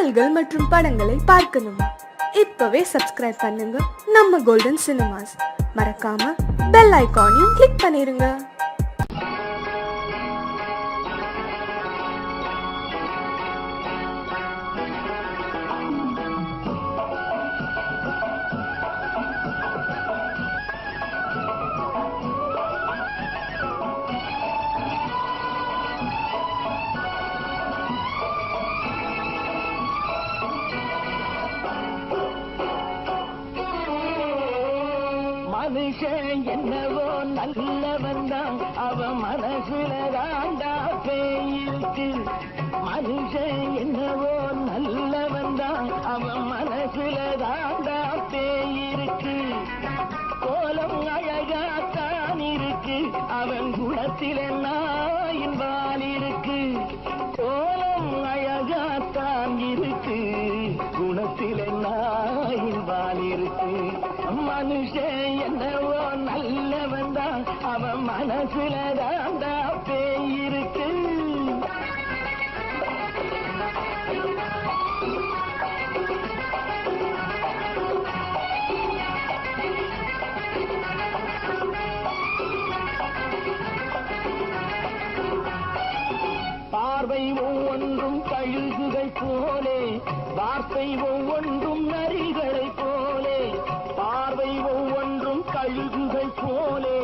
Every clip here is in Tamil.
பாடல்கள் மற்றும் படங்களை பார்க்கணுமா? இப்பவே சப்ஸ்கிரைப் பண்ணுங்க நம்ம கோல்டன் சினிமாஸ். மறக்காம பெல் ஐகானையும் கிளிக் பண்ணிருங்க. மனுஷன் என்னவோ நல்லவன் தான், அவன் மனசுல தாண்டா பேயிருக்கு. மனுஷன் என்னவோ நல்லவன் தான், அவன் மனசுல தாண்டா பேயிருக்கு. கோலம் அழகாத்தான் இருக்கு, அவன் குணத்தில நாயின் வால் இருக்கு. கோலம் அழகாத்தான் இருக்கு, குணத்தில நாயின் வால் இருக்கு. மனுஷன் என்னவோ நல்லவன் தான், அவன் மனசுல தாண்டா பேயிருக்கு. பார்வை ஒவ்வொன்றும் கழுகுகள் போலே, வார்த்தை ஒவ்வொன்றும் நரிகளை போலே. பார்வை ஒவ்வொன்றும் கழுகுகள் போலே,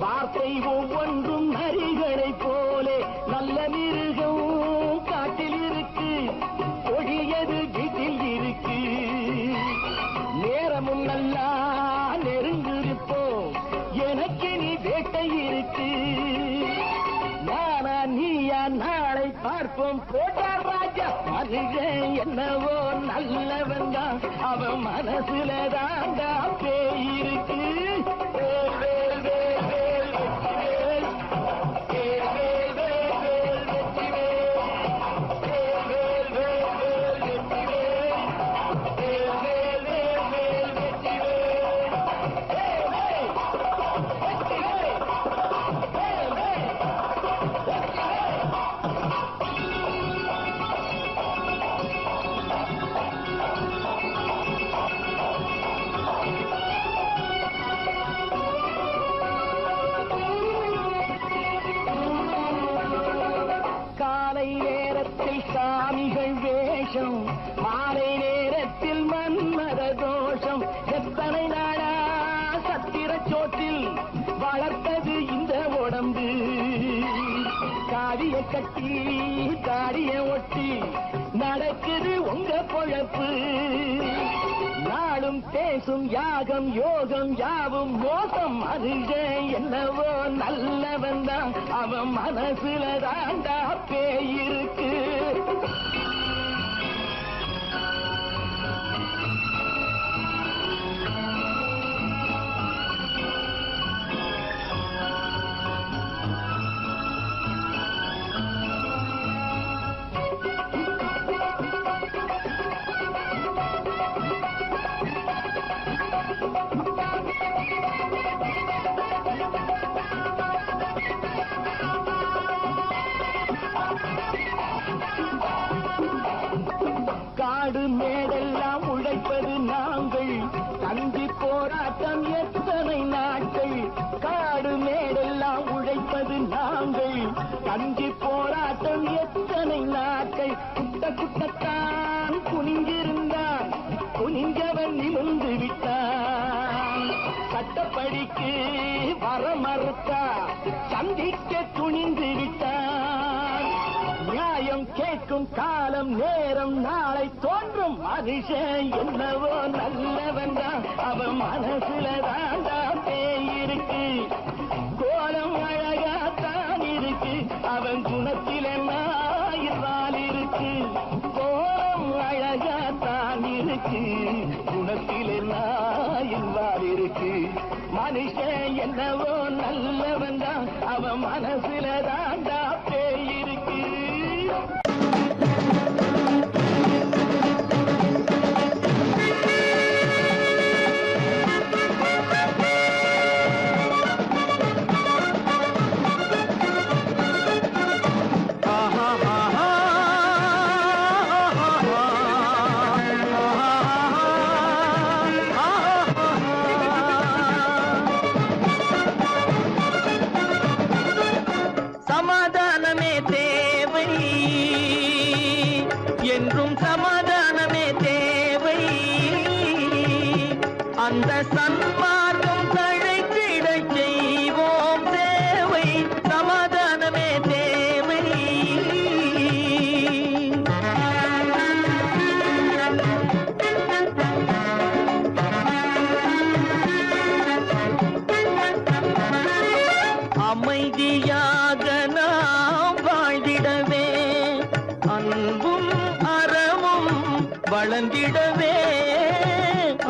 வார்த்தை ஒவ்வொன்றும் நரிகளை போலே. நல்ல மிருகம் காட்டில் இருக்கு, கொடியது வீட்டில் இருக்கு. நேரமும் நல்லா நெருங்கிருப்போம், எனக்கு நீ வேட்டை இருக்கு. நானா நீயா நாளை பார்ப்போம், போட்டார் ராஜா. மனுஷன் என்னவோ நல்லவன் தான், அவன் மனசுல தாண்டா பேயிருக்கு. காலை நேரத்தில் சாமிகள் வேஷம், மாலை நேரத்தில் மன்மத தோஷம். எத்தனை நாளா சத்திர சோற்றில் வளர்த்தது இந்த உடம்பு. காவிய கட்டி தாடிய ஒட்டி நடக்குது உங்க பொழப்பு. நாளும் பேசும் யாகம் யோகம் யாவும் மோசம். மனுஷன் என்னவோ நல்லவன் தான், அவன் மனசுல தாண்டா பேயிருக்கு. காடு மேடெல்லாம் உழைப்பது நாங்கள், தந்தி போராட்டம் எத்தனை நாட்கள். காடு மேடெல்லாம் உழைப்பது நாங்கள், தந்தி போராட்டம் எத்தனை நாட்கள். குட்ட குட்டத்தான் குனிஞ்சிருந்தான், குனிஞ்சவன் நிமிர்ந்து விட்டான். சட்டப்படிக்கு வர மறுத்தா, சந்திக்க துணிந்து விட்டான். நியாயம் கேட்கும் காலம் நேரம் நாளை தோன்றும். மனுஷன் என்னவோ நல்லவன் தான், அவன் மனசுல தாண்டா பேயிருக்கு. கோலம் அழகாத்தான் இருக்கு, அவன் குணத்தில நாயிரால் இருக்கு. கோலம் அழகாத்தான் இருக்கு, குணத்தில நாயிரால் இருக்கு. மனுஷன் என்னவோ நல்லவன் தான், அவன் மனசுல தாண்டா பேயிருக்கு. ஆஹா ஆஹா ஆஹா என்றும் சமாதானமே தேவை. அந்த சன்மார்க்கம் தழைத்திடச் செய்வோம் சேவை. சமாதானமே தேவை. அமைதியாக நாம் வாழ்ந்திடவே, அன்பும் அறமும் வளர்ந்திடவே.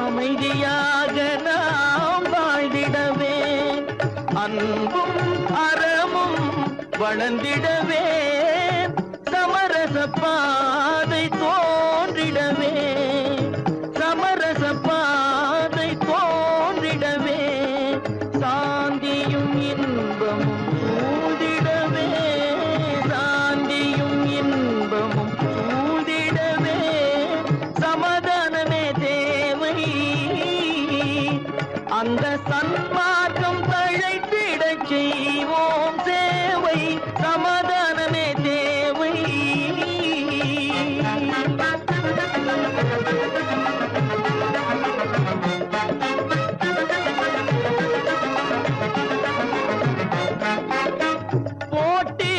அமைதியாக நாம் வாழ்ந்திடவே, அன்பும் அறமும் வளர்ந்திடவே. சமரச பாதை தோன்றிடவே, சமரச பாதை தோன்றிடவே. சாந்தியும் இன்பமும் சூழ்ந்திடவே, சாந்தியும் இன்பமும் சூழ்ந்திடவே. சமாதானமே தேவை. அந்த சன்மார்க்கம் தழைத்திடச் செய்வோம் சேவை. சமாதானமே தேவை. போட்டி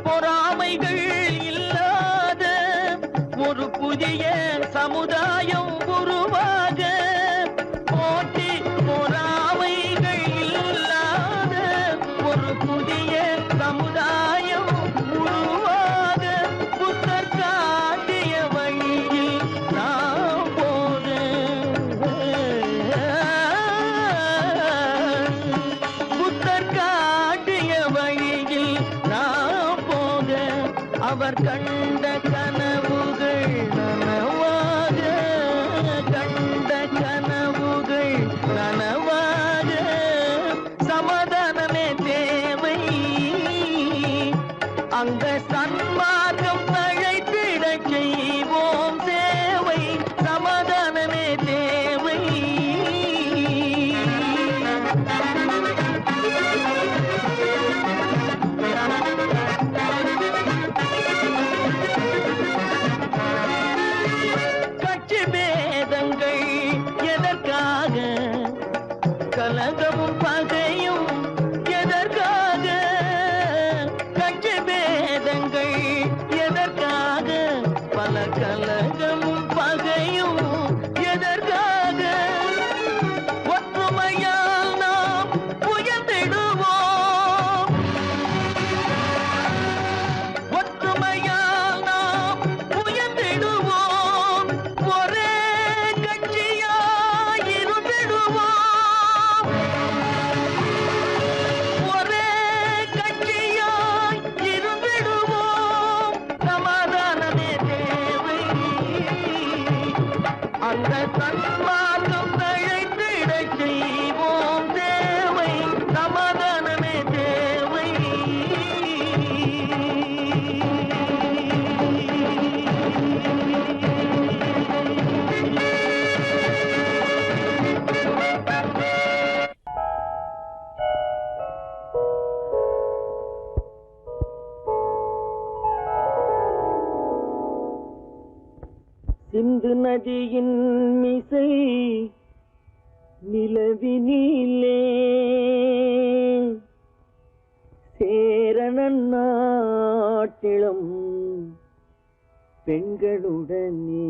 பொறாமைகள் இல்லாத ஒரு புதிய சமுதாயம் உருவாக. போட்டி பொறாமைகள் இல்லாத ஒரு புதிய சமுதாயம் உருவாக. புத்தர் காட்டிய வழியில் நாம் போக, புத்தர் காட்டிய வழியில் நாம் போக. அவர் கண்ட கனவுகள் நனவாக, கண்ட கனவுகள் நனவாக. சமாதானமே தேவை. அங்க சன்மார்க்கம் தழைத்திடச் செய்வோம் சேவை. சமாதானமே தேவை. கட்சி பேதங்கள் எதற்காக, கலகமும் பகையும் எதற்காக. கட்சி பேதங்கள் எதற்காக, பல கலகமும் பகையும் எதற்காக. ஒற்றுமையால் நாம் உயர்ந்திடுவோம், ஒற்றுமையால் நாம் உயர்ந்திடுவோம். ஒரே கட்சியாய் இருந்திடுவோம், ஒரே கட்சியாய் இருந்திடுவோம். சமாதானமே தேவை. அந்த சன்மார்க்கம் தழைத்திடச் செய்வோம் தேவை. சமாதானமே தேவை. சிந்து நதியின் மிசை நிலவினிலே சேரணன் நாட்டிளம் பெண்களுடனே.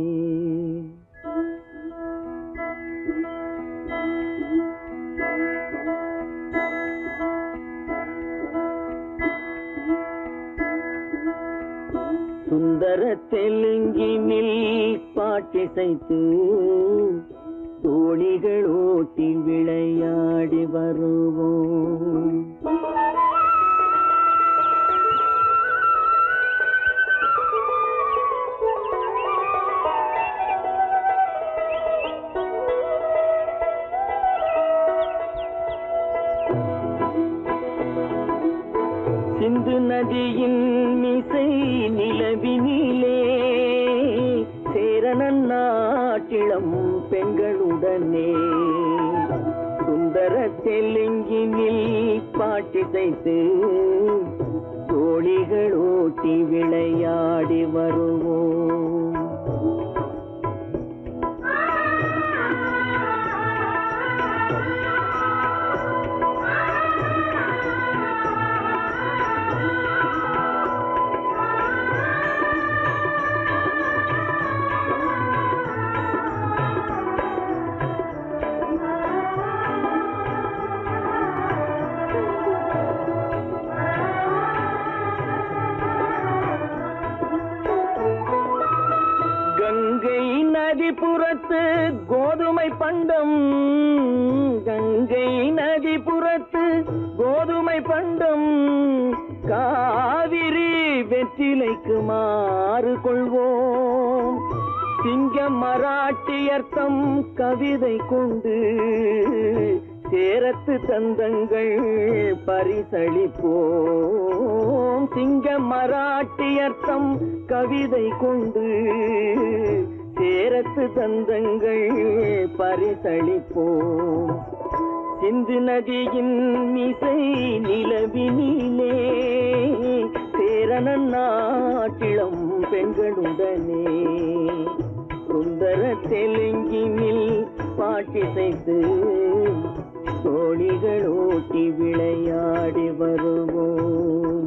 சுந்தர தெலுங்கினில் பாட்டிசைத்து தோணிகள் ஓட்டி விளையாடி வருவோம். சிந்து நதியின் மிசை நிலவினிலே சேரணன் நாட்டிளம் பெண்களுடனே. சுந்தர தெலுங்கினில் பாட்டிசைத்து தோணிகள் ஓட்டி விளையாடி வருவோம். கங்கை நதிபுறத்து கோதுமை பண்டம், கங்கை நதிபுறத்து கோதுமை பண்டம், காவிரி வெற்றிலைக்கு மாறு கொள்வோம். சிங்க மராட்டியர்த்தம் கவிதை கொண்டு சேரத்து தந்தங்கள் பரிசளிப்போம். சிங்க மராட்டியர்த்தம் கவிதை கொண்டு சேரத்து தந்தங்கள் பரிசளிப்போம். சிந்து நதியின் மிசை நிலவினிலே சேரணன் நாட்டிளம் பெண்களுடனே சுந்தர தெலுங்கினில் பாட்டிசைத்து தோழிகள் ஓட்டி விளையாடி வருவோம்.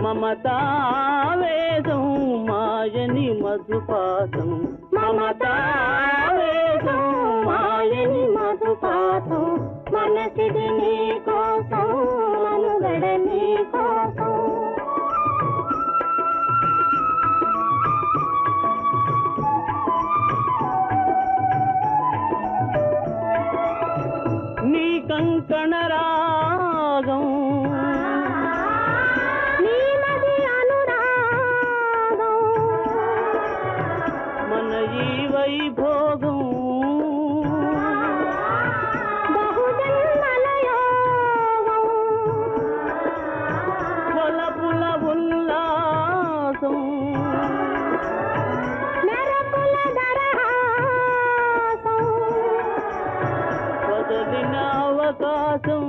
మమతావేదం మాయని మధుపాతం, మమతావేదం మాయని మధుపాతం, మనసిది నీ కోసం మనుగడ నీ కోసం. నీ కంకణ రాగం వైభోగం బహుజన్మలయోగం కొలపుల ఉల్లాసం మెరపుల దరహాసం వదలిన అవకాశం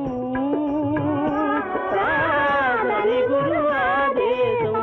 సాధని గురు ఆదేశం.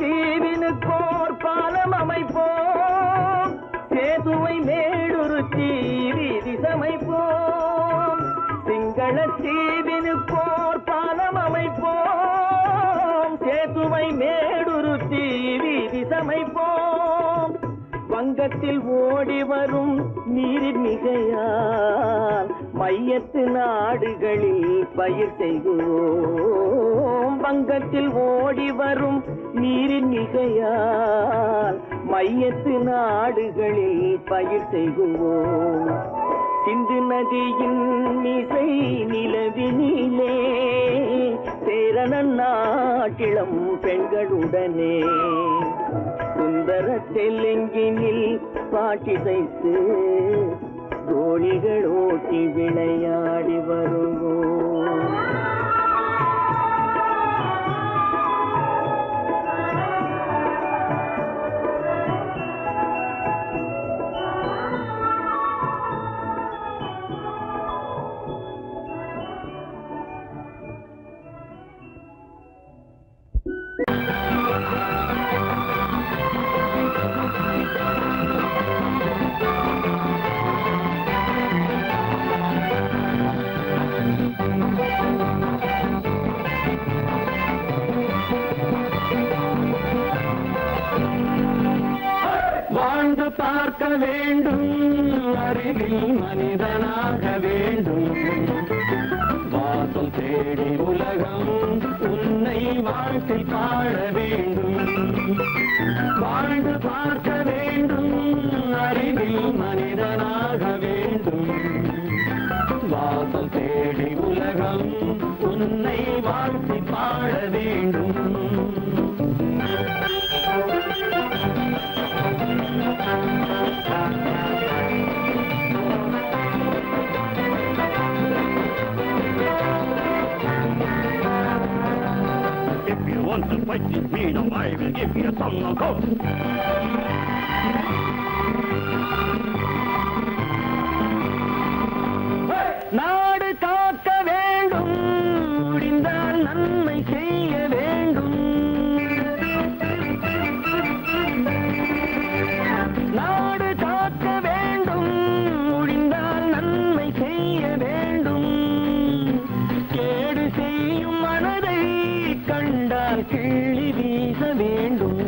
தீவினுக்கோர் பாலம் அமைப்போம், சேதுவை மேடுருத்தி வீதி சமைப்போம். சிங்கள தீவினுக்கோர் பாலம் அமைப்போம், சேதுவை மேடுருத்தி வீதி சமைப்போம். வங்கத்தில் ஓடி வரும் நீரின் மிகையால் மையத்து நாடுகளில் பயிர் செய்வோம். வங்கத்தில் ஓடி வரும் நீரின் மிகையால் மையத்து நாடுகளில் பயிர் செய்வோம். சிந்து நதியின் மிசை நிலவினிலே சேரணன் நாட்டிளம் பெண்களுடனே சுந்தர தெலுங்கினில் பாட்டிசைத்து தோழிகள் ஓட்டி விளையாடி வருவோம். வாழ்ந்து பார்க்க வேண்டும், அறிவில் மனிதனாக வேண்டும். வாசம் தேடி உலகம் உன்னை வாழ்க்கை பாட வேண்டும். வாழ்ந்து பார்க்க வேண்டும், அறிவில் மனிதனாக வேண்டும். வாசல் தேடி உலகம் உன்னை வாழ்த்தி பாட வேண்டும். If you want to fight this freedom, I will give you a song of hope. நாடு காக்க வேண்டும், முடிந்தால் நன்மை செய்ய வேண்டும். நாடு காக்க வேண்டும், முடிந்தால் நன்மை செய்ய வேண்டும். கேடு செய்யும் மனதை கண்டால் கிள்ளி வீச வேண்டும்.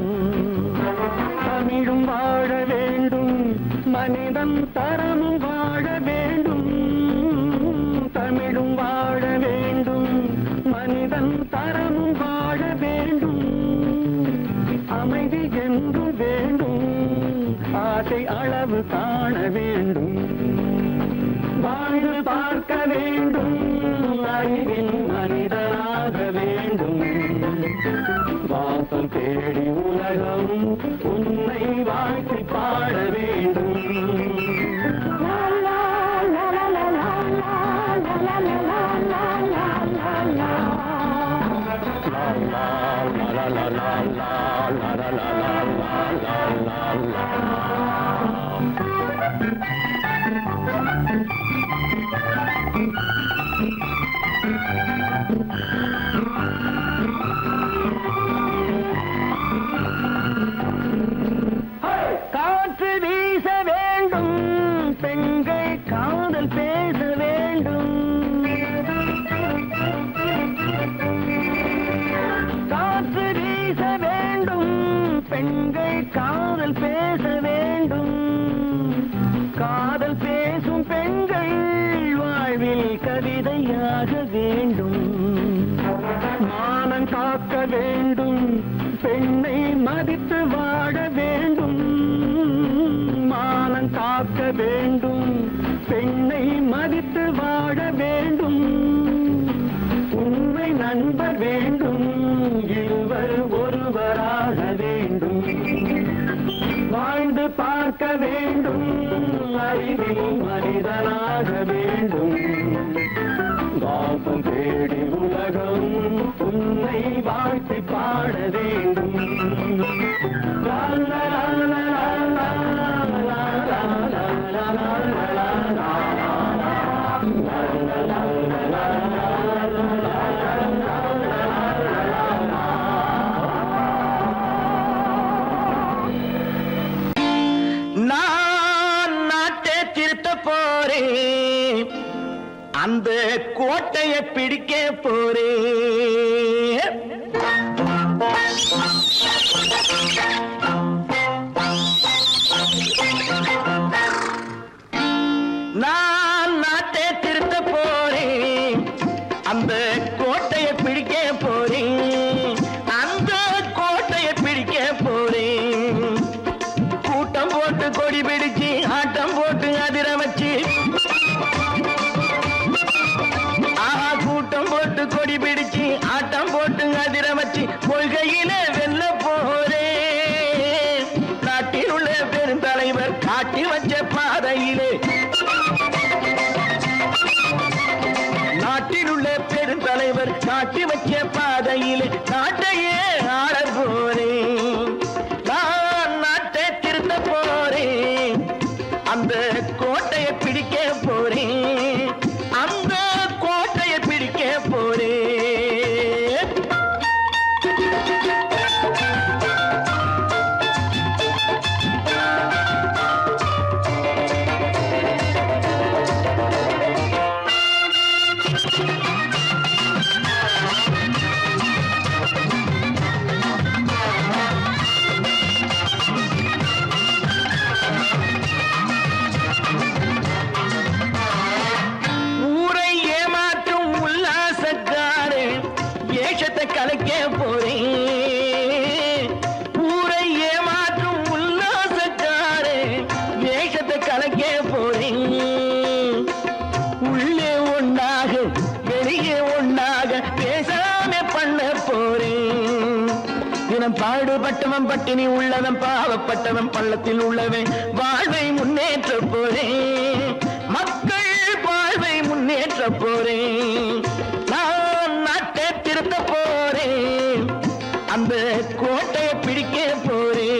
தமிழும் வாழ வேண்டும், மனிதன் தரமும் வாழ வேண்டும். தமிழும் வாழ வேண்டும், மனிதன் தரமும் வாழ வேண்டும். அமைதி என்றும் வேண்டும், ஆசை அளவு காண வேண்டும். வாழ்ந்து பார்க்க வேண்டும், அறிவின் மனிதனாக வேண்டும். வாசல் தேடி உலகம் உன்னை வாழ்த்தி பாட வேண்டும். காற்று வீச வேண்டும், பெண்கள் காதல் பேச வேண்டும். காற்று வீச வேண்டும், பெண்கள் காதல் பேச வேண்டும். காதல் பேசும் பெண்கள் வாழ்வில் கவிதையாக வேண்டும். மானம் காக்க வேண்டும், பெண்ணை மதித்து வாழ வேண்டும். மானம் காக்க வேண்டும், பெண்ணை மதித்து வாழ வேண்டும். உண்மை நண்பர் வேண்டும், இருவர் ஒருவராக வேண்டும். வாழ்ந்து பார்க்க வேண்டும், அறிவில் மனிதனாக வேண்டும். வாசம் தேடி உலகம் உன்னை வாழ்த்தி பாட வேண்டும். லா லா லா லா லா லா லா லா லா லா லா. நான் நாட்டை திருத்த போறேன், அந்த கோட்டையை பிடிக்க போறேன். நான் நாட்டை திருத்த போறேன், அந்த கோட்டையை பிடிக்க போறேன். அந்த கோட்டையை பிடிக்க போறேன். கூட்டம் போட்டு கொடி பிடிச்சு ஆட்டம் போட்டு அதிர வச்சு, கூட்டம் போட்டு கொடி பிடிச்சு ஆட்டம் போட்டு அதிர வச்சு கொள்கையில வெல்ல போறேன். நாட்டில் உள்ள பெருந்தலைவர் காட்டி வச்ச பாதையிலே, நாட்டில் உள்ள பெருந்தலைவர் காட்டி வச்ச பாதையிலே நாட்டையே ஆள போறேன். நான் நாட்டை திருத்த போறேன், அந்த கோட்டையை பிடிக்க போறேன். அந்த கோட்டையை பிடிக்க போறேன். கலைக்க போறேன். ஊரை ஏமாற்றும் உல்லாசக்காரே வேஷத்தை கலைக்க பட்டினி உள்ளவன் பாவப்பட்டவன் பள்ளத்தில் உள்ளவன் வாழ்வை முன்னேற்ற போறேன், மக்கள் வாழ்வை முன்னேற்ற போறேன், நான் நாட்டை திருத்த போறேன், அந்த கோட்டையை பிடிக்க போறேன்.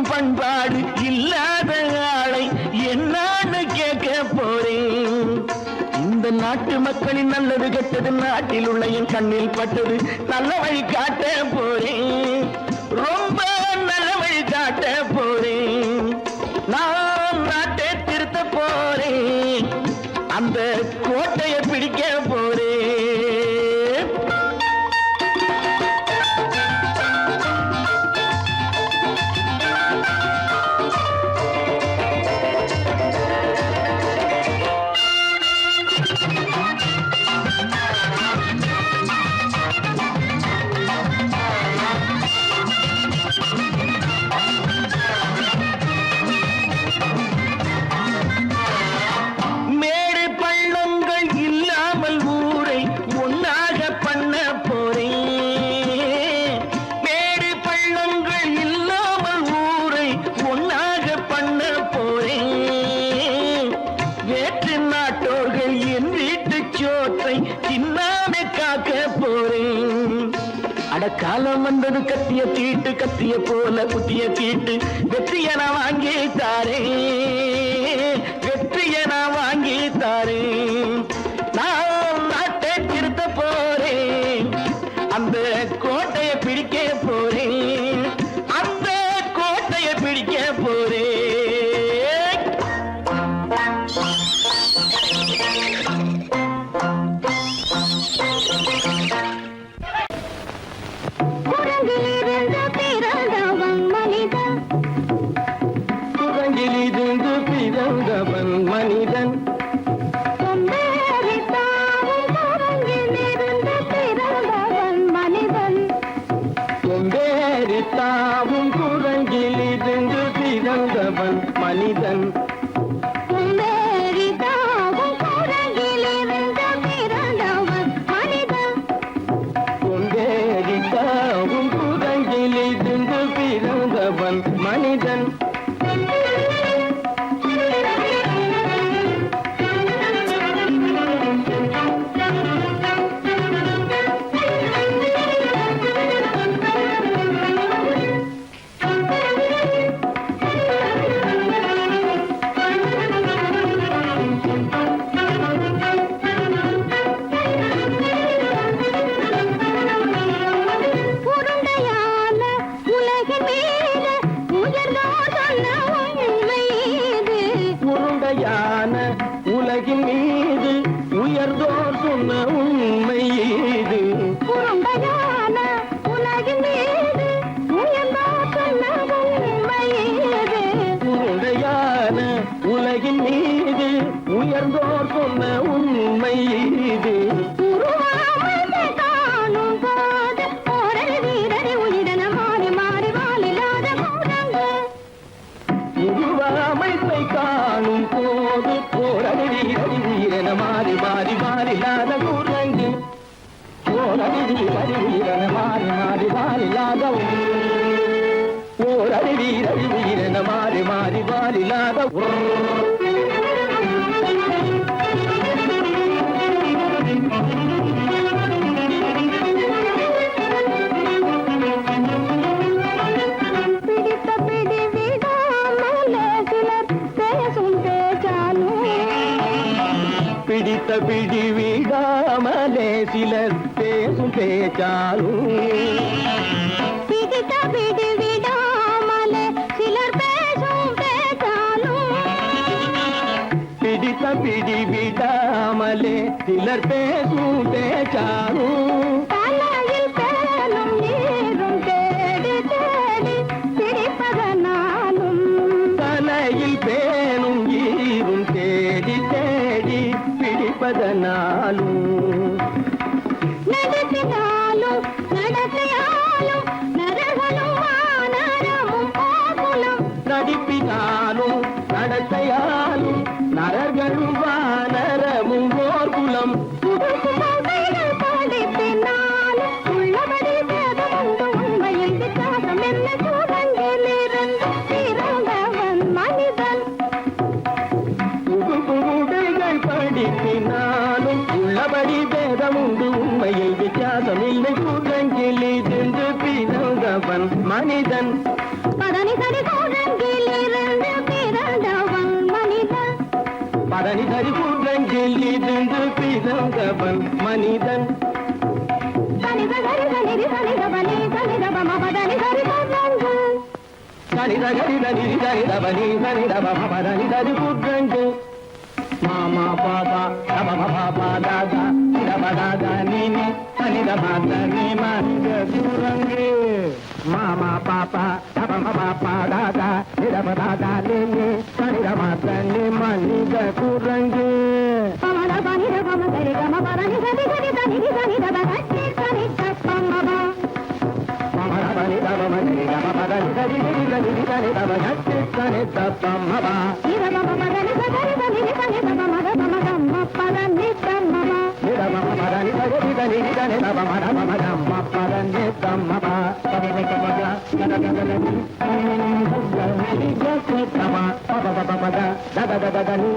பண்பாடு இல்லாத ஆளை என்னான்னு கேட்க போறேன். இந்த நாட்டு மக்களின் நல்லது கெட்டது நாட்டில் உள்ள என் கண்ணில் பட்டது நல்ல வழி காட்ட போறேன், ரொம்ப நல்ல வழி காட்ட போறேன், நான் நாட்டை திருத்த போறேன், அந்த கோட்டையை பிடிக்க போறேன். காலம் வந்தது கத்திய தீட்டு, கத்திய போல குத்திய தீட்டு, வெற்றிய நான் வாங்கி தாரே, வெற்றிய நான் வாங்கி தாரே, நான் நாட்டை திருத்த போறேன், அந்த கோட்டையை பிடிக்க போறேன், அந்த கோட்டையை பிடிக்க போறேன். குரங்கிலிருந்து பிறந்தவன் மனிதன், கொம்பேறித்தாவும் குரங்கிலிருந்து பிறந்தவன் மனிதன், கொம்பேறித்தாவும் குரங்கிலிருந்து பிறந்தவன் மனிதன். உலகின் மீது உயர்ந்தோர் சொன்ன உண்மை இது, உருண்டையான உலகின் மீது உயர்ந்தோர் சொன்ன உண்மை இது, உருண்டையான உலகின் மீது உயர்ந்தோர் சொன்ன உண்மை இது. காணும் போது போரடி வீரடி உயிரின மாறி மாறி வாழில்லாத கூடங்கு, உருவாமைப்பை காணும் போது போரடி வீரடி உயிரின மாறி மாறி வாழில்லாத கூடங்கு, போரடி வீரடி உயிரின மாறி மாறி வாழில்லாத போரடி வீரடி உயிரின மாறி மாறி வாழில்லாத. பிடித்த பிடி விடாமலே சிலர் பேசும் பேச்சாலும், பிடித்த பிடி விடாமலே சிலர் பேசும் பேச்சாலும், பிடித்த பிடி விடாமலே சிலர் பேசும் பேச்சாலும் தலையில் பேனும் நீரும் தேடி தேடி பிடிப்பதனாலும் தலையில் பேணும் ஈரும் தேடி தேடி பிடிப்பதனாலும் நடத்தினாலும் நடத்தையாலும் நரகனும் வானரமும் போகுலும் நடிப்பினாலும் நடத்தையாலும் நரர்களும் வானரமும் ஓர்குலம் புதுசுமைகள் படிப்பினாலும் உள்ளபடி வேதமுண்டு உண்மையில் வித்தியாசம் என்ன சூழங்கிலிருந்து பிறந்தவன் மனிதன் புகுடைகள் படிப்பினாலும் உள்ளபடி பேதமுண்டு உண்மையில் வித்தியாசம் இல்லை கூட்டங்கிலிருந்து பிறந்தவன் மனிதன் பதனி சரி சூழங்கிலிருந்து பிறந்தவன் மனிதன் பதனி சரி கூட்டங்கிலிருந்து பிறந்தவன் மனிதன் சனித சரித நிதி சனித பனி சனித பமபதனி சரி சூழங்கு சனித கரித நிதி சரித பனி சனித பமபதனி சரி கூட்டங்கு மாமா பாபா தபம பாபா தாதா தப தாதா நீனி சனித மாத நீ மனித கூரங்கு மாமா பாப்பா தபம பாப்பா தாதா நிதப தாதா நீனி சனித மாத நீ மனித கூரங்கு பமத பனித பம சரி கம பதனி சரி சரி தனி சனித பகட்டி சனி தப்பமப மமரபனி தபமனி தப பதனி சரி சரி சனி தப கட்டி சனி தப்பமபா நித பம பதனி சரி தனி சனி தபமத பமதம் பதனி தம்மப நிதபம பதனி சரி தனி சனி தபமத பமதம் பதனி தம்மபா தபம தபத ததததனி சத்தனி ஜசதப பபபபபத ததததனி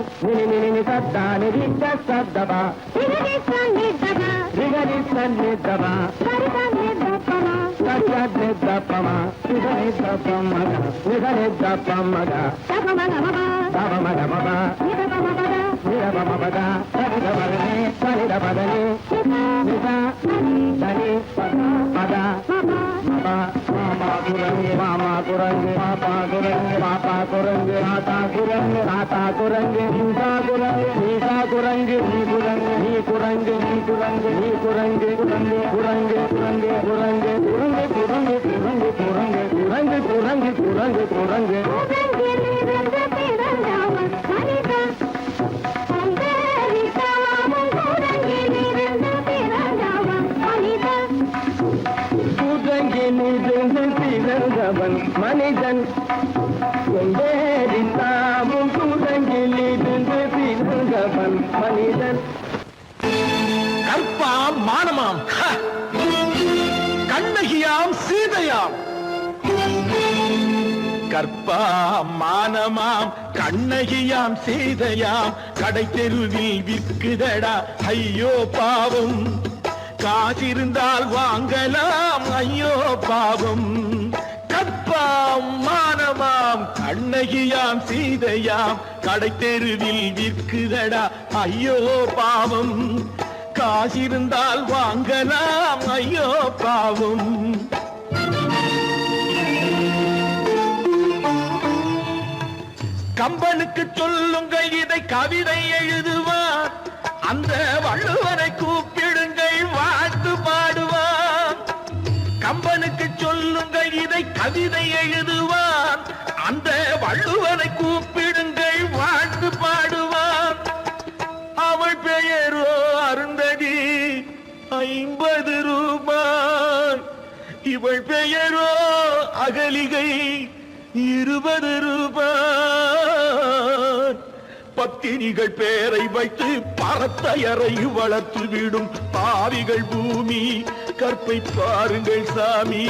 நினி சத்தானி ஜசதப நிதி சனி தப ரிகரி சன்னி தப சரி சனி தப்பம சத்யத்னி தப்பம நிதனி தப்பமக நிதனி தப்பமக தபமதமப தபமதமப நித பமபத நிதபமபத தததபதனி சனிதபதனி நித தனி பத மாமா குரங்கு பாப்பா குரங்கு பாப்பா குரங்கு ஆத்தா குரங்கு ஆத்தா குரங்கு நீசா குரங்கு நீசா குரங்கு நீ குரங்கு நீ குரங்கு நீ குரங்கு நீ குரங்கு குரங்கு குரங்கு குரங்கு குரங்கு குரங்கு குரங்கு குரங்கு குரங்கு குரங்கு குரங்கு குரங்கு சூழங்கிலிருந்து பிறந்தவன் மனிதன் சந்தேரித்தாமும் சூழங்கிலிருந்து பிறந்தவன் மனிதன் கூட்டங்கிலிருந்து பிறந்தவன் மனிதன் கொண்டேறித்தாமும் கூட்டங்கிலிருந்து பிறந்தவன் மனிதன் கற்பாம் மானமாம் கண்ணகியாம் சீதையாம் கற்பாம் மானமாம் கண்ணகியாம் சீதையாம் கடை தெருவில் விற்குதடா ஐயோ பாவம் காசிருந்தால் வாங்கலாம் ஐயோ பாவம் கற்பாம் மானமாம் கண்ணகியாம் சீதையாம் கடை தெருவில் விற்குதடா ஐயோ பாவம் காசிருந்தால் வாங்கலாம் ஐயோ பாவம் கம்பனுக்கு சொல்லுங்கள் இதை கவிதை எழுதுவார் அந்த வள்ளுவரை கூப்பிடுங்கள் வாழ்த்து பாடுவார் கம்பனுக்கு சொல்லுங்கள் இதை கவிதை எழுதுவார் அந்த வள்ளுவரை கூப்பிடுங்கள் வாழ்த்து பாடுவார் அவள் பெயரோ அருந்ததி 50 ரூபாய் இவள் பெயரோ அகலிகை 20 ரூபாய் பத்தினிகள் பேரை வைத்து பரத்தையரை வளர்த்து விடும் பாவிகள் பூமி கற்பை பாருங்கள் சாமி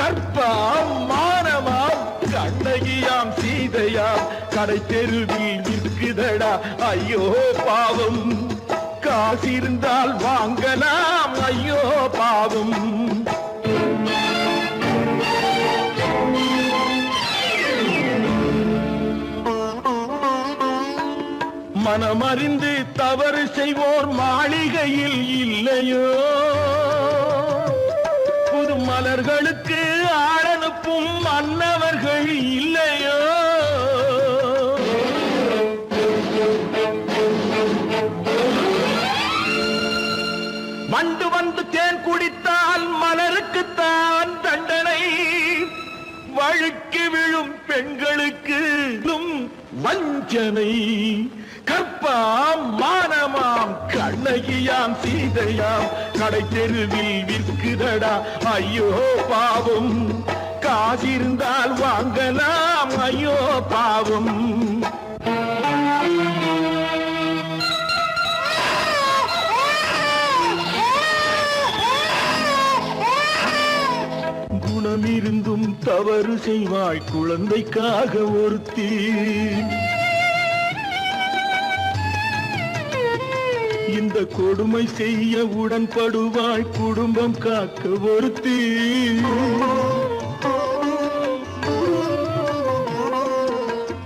கற்பாம் மானமாம் கண்ணகியாம் சீதையாம் கடை தெருவில் விற்குதடா ஐயோ பாவம் காசிருந்தால் வாங்கலாம் ஐயோ பாவம் மனமறிந்து தவறு செய்வோர் மாளிகையில் இல்லையோ புது மலர்களுக்கு ஆளனுப்பும் மன்னவர்கள் இல்லையோ சொட்டு தேன் குடித்தால் மலருக்குத்தான் தண்டனை. வழுக்கி விழும் பெண்களுக்கு வஞ்சனை. கற்பாம் மானமாம் கண்ணகியாம் சீதையாம் கடை தெருவில் விற்குதடா ஐயோ பாவம். காசிருந்தால் வாங்கலாம் ஐயோ பாவம். குணமிருந்தும் தவறு செய்வாய் குழந்தைக்காக ஒருத்தி. இந்த கொடுமை செய்ய உடன்படுவாய் குடும்பம் காக்க ஒருத்தி.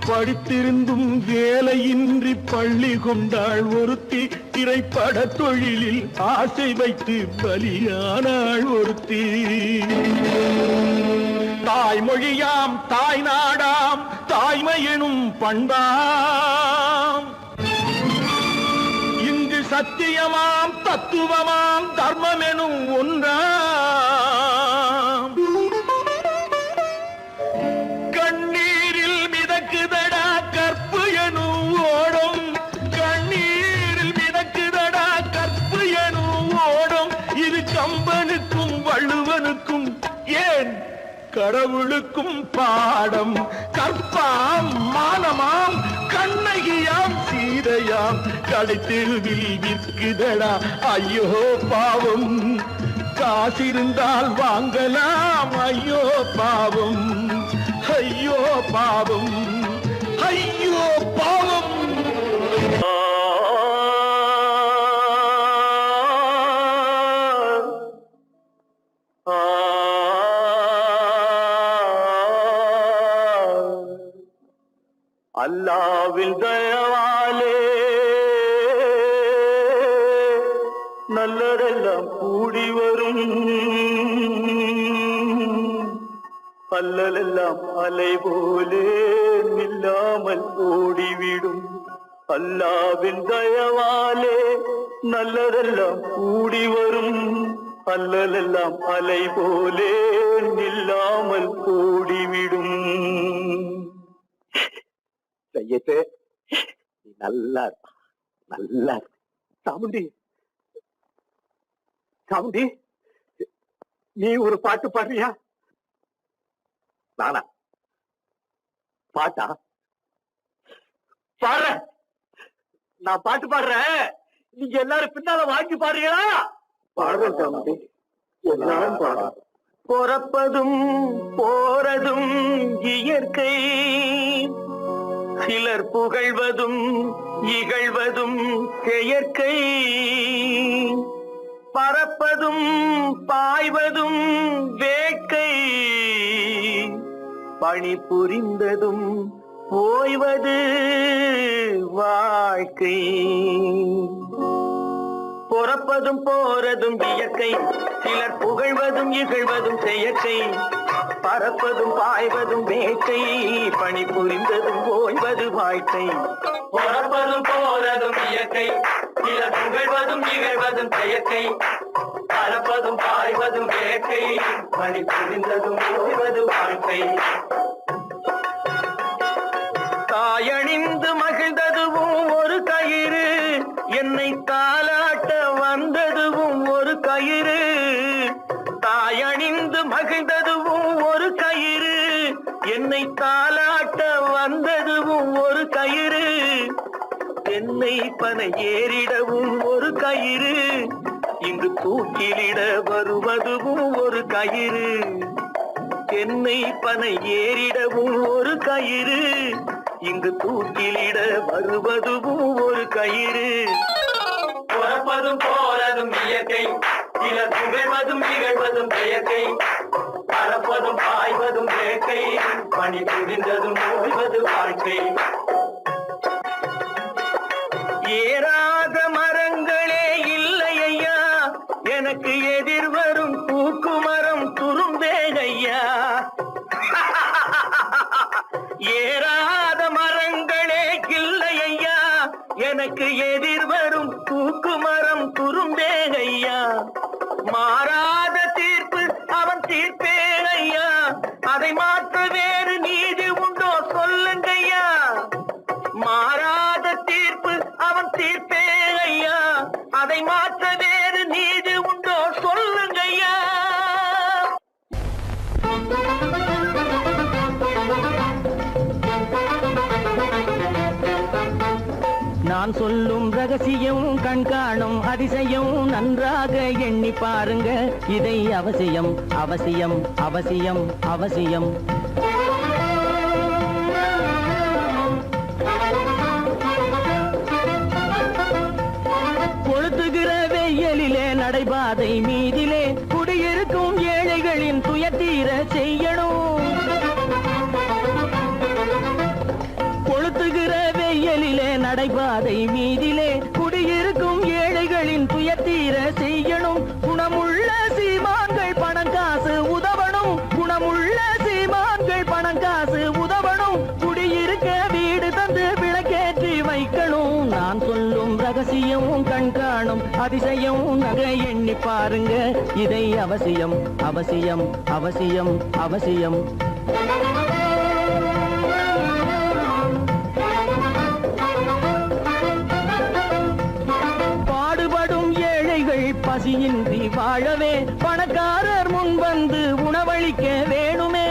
படித்திருந்தும் வேலையின்றி பள்ளி கொண்டாள் ஒருத்தி. திரைப்பட தொழிலில் ஆசை வைத்து பலியானாள் ஒருத்தி. தாய்மொழியாம் தாய் நாடாம் தாய்மையெனும் பண்பாம். இங்கு சத்தியமாம் தத்துவமாம் தர்மமெனும் ஒன்றாம். கண்ணீரில் மிதக்குதடா கற்பு எனும் ஓடும். கண்ணீரில் மிதக்குதடா கற்பு எனும் ஓடும். இது கம்பனுக்கும் வள்ளுவனுக்கும் ஏன் கடவுளுக்கும் பாடம். கற்பாம் மானமாம் கண்ணகியாம் சீதையாம் கடை தெருவில் விற்குதடா ஐயோ பாவம். காசிருந்தால் வாங்கலாம் ஐயோ பாவம். ஐயோ பாவம் ஐயோ பாவம். அல்லாவின் தயவாலே நல்லதெல்லாம் கூடி வரும். அல்லலெல்லாம் அலை போலே நில்லாமல் ஓடிவிடும். அல்லாவின் தயவாலே நல்லதெல்லாம் கூடி வரும். அல்லலெல்லாம் அலை போலே நில்லாமல் ஓடிவிடும். செய்யத்தே நீ நல்லா நல்லா சாமுண்டி. சாமுண்டி நீ ஒரு பாட்டு பாடுறியா? நானா பாட்டா பாடுற? நான் பாட்டு பாடுறேன், நீங்க எல்லாரும் பின்னால வாங்கி பாடுறீங்களா? பாடுறேன் சாமுண்டி, எல்லாரும் பாடு. பொறப்பதும் போறதும் இயற்கை. சிலர் புகழ்வதும் இகழ்வதும் செயற்கை. பறப்பதும் பாய்வதும் வேட்கை. பணி புரிந்ததும் ஓய்வது வாழ்க்கை. பொறப்பதும் போறதும் இயற்கை. சிலர் புகழ்வதும் இகழ்வதும் செயற்கை. பறப்பதும் பாய்வதும் வேட்கை. பணி புரிந்ததும் ஓய்வது வாழ்க்கை. பொறப்பதும் போறதும் இயற்கை. சிலர் புகழ்வதும் இகழ்வதும் செயற்கை. பறப்பதும் பாய்வதும் வேட்கை. பணி புரிந்ததும் ஓய்வது வாழ்க்கை. தாயணிந்து மகிழ்ந்ததுவும் ஒரு கயிறு. என்னை தாலாட்ட வந்ததுவும் ஒரு கயிறு. தாயணிந்து மகிழ்ந்ததுவும் ஒரு கயிறு. என்னை தாலாட்ட வந்ததுவும் ஒரு கயிறு. என்னை பனை ஏறிடவும் ஒரு கயிறு. இங்கு தூக்கிலிட வருவதுவும் ஒரு கயிறு. என்னை பனை ஏறிடவும் ஒரு கயிறு. இங்கு தூக்கிலிட வருவதுவும் ஒரு கயிறு. பொறப்பதும் போறதும் இயற்கை. சிலர் புகழ்வதும் இகழ்வதும் செயற்கை. பறப்பதும் பாய்வதும் வேட்கை. பணி புரிந்ததும் ஓய்வது வாழ்க்கை. ஏறாத மரங்களே இல்லை ஐயா, எனக்கு எதிர் வரும் பூக்குமரம் துரும்பே ஐயா. ஏறாத மரங்களே இல்லை ஐயா, எனக்கு எதிர் வரும் பூக்குமரம் துரும்பே ஐயா. அதை மாற்ற வேறு நீதி உண்டோ சொல்லுங்கய்யா மாறாத தீர்ப்பு அவன் தீர்ப்பே ஐயா அதை மாற்ற வேறு நீதி உண்டோ சொல்லுங்கய்யா நான் சொல்லும் ரகசியம் கண்காணும் அதிசயம் நன்றாக எண்ணி பாருங்க இதை அவசியம் அவசியம் அவசியம் அவசியம் கொளுத்துகிற வெயிலிலே நடைபாதை மீதிலே குடியிருக்கும் ஏழைகளின் துயத்தீர செய்யணும் கொளுத்துகிற வெயிலிலே நடைபாதை மீதிலே குடியிருக்கும் ஏழைகளின் துயத்தீர செய்யணும் குணமுள்ள சீமான்கள் பணம் காசு உதவணும் குணமுள்ள சீமான்கள் பணம் காசு உதவணும் குடியிருக்க வீடு தந்து விளக்கேற்றி வைக்கணும் நான் சொல்லும் ரகசியம் கண்காணும் அதிசயம் நகை எண்ணி பாருங்க இதை அவசியம் அவசியம் அவசியம் அவசியம் பசியின்றி வாழவே பணக்காரர் முன் வந்து உணவளிக்க வேணுமே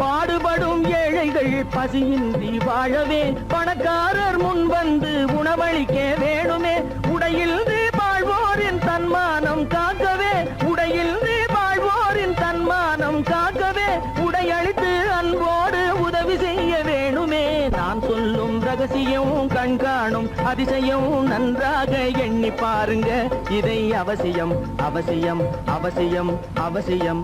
பாடுபடும் ஏழைகள் பசியின்றி வாழவே பணக்காரர் முன் வந்து உணவளிக்க வேணுமே உடையில் வாழ்வோரின் தன்மானம் காக்கவே உடையில் வாழ்வோரின் தன்மானம் காக்கவே உடையளித்து அன்போடு உதவி செய்ய வேணுமே நான் சொல்லும் ரகசியம் கண்காணும் அதிசயம் நன்றாக எண்ணி பாருங்க இதை அவசியம் அவசியம் அவசியம் அவசியம்